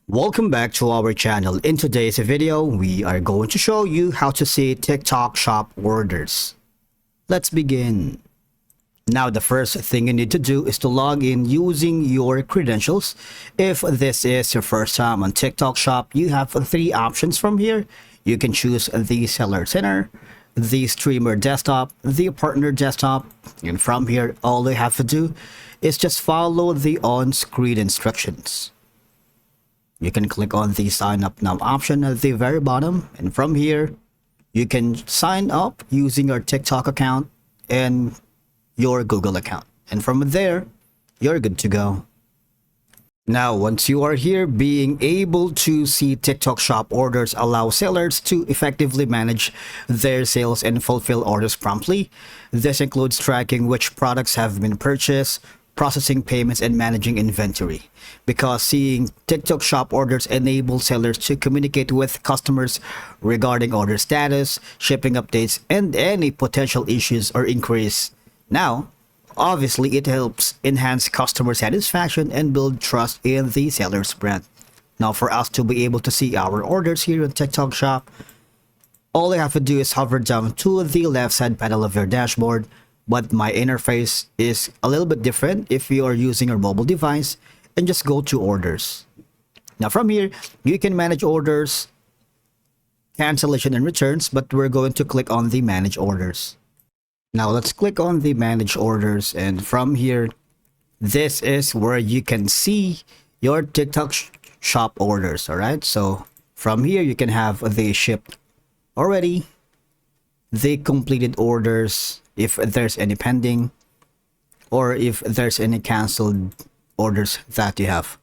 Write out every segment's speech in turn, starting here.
Welcome back to our channel. In today's video, we are going to show you how to see TikTok shop orders. Let's begin. Now, the first thing you need to do is to log in using your credentials. If this is your first time on TikTok shop, you have three options from here. You can choose the seller center, the streamer desktop, the partner desktop, and from here, all you have to do is just follow the on-screen instructions. You can click on the sign up now option at the very bottom, and from here you can sign up using your TikTok account and your Google account, and from there you're good to go. Now, once you are here, being able to see TikTok shop orders allow sellers to effectively manage their sales and fulfill orders promptly. This includes tracking which products have been purchased, processing payments, and managing inventory. Because seeing TikTok shop orders enables sellers to communicate with customers regarding order status, shipping updates, and any potential issues or inquiries. Now, obviously, it helps enhance customer satisfaction and build trust in the seller's brand. Now, for us to be able to see our orders here on TikTok shop, all you have to do is hover down to the left side panel of your dashboard. But my interface is a little bit different if you are using your mobile device, and just go to orders. Now from here, you can manage orders, cancellation, and returns, but we're going to click on the manage orders. Now let's click on the manage orders, and from here, this is where you can see your TikTok shop orders. All right, so from here you can have the shipped already, the completed orders, if there's any pending, or if there's any canceled orders that you have.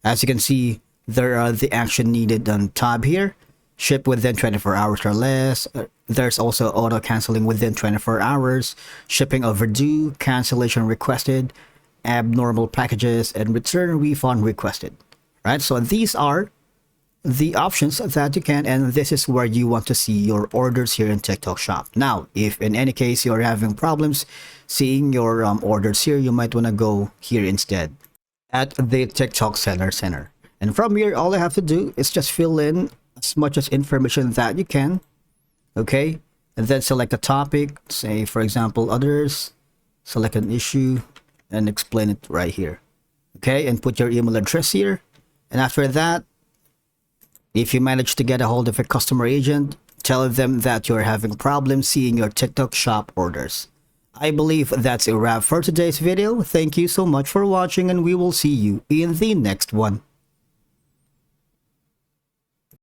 As you can see, there are the action needed on tab here. Ship within 24 hours or less. There's also auto canceling within 24 hours, shipping overdue, cancellation requested, abnormal packages, and return refund requested. Right, so these are the options that you can, and this is where you want to see your orders here in TikTok shop. Now, if in any case you're having problems seeing your orders here, you might want to go here instead at the TikTok seller center, and from here all I have to do is just fill in as much as information that you can. Okay, and then select a topic, say for example others, select an issue and explain it right here. Okay, and put your email address here, and after that, if you manage to get a hold of a customer agent, tell them that you're having problems seeing your TikTok shop orders. I believe that's a wrap for today's video. Thank you so much for watching, and we will see you in the next one.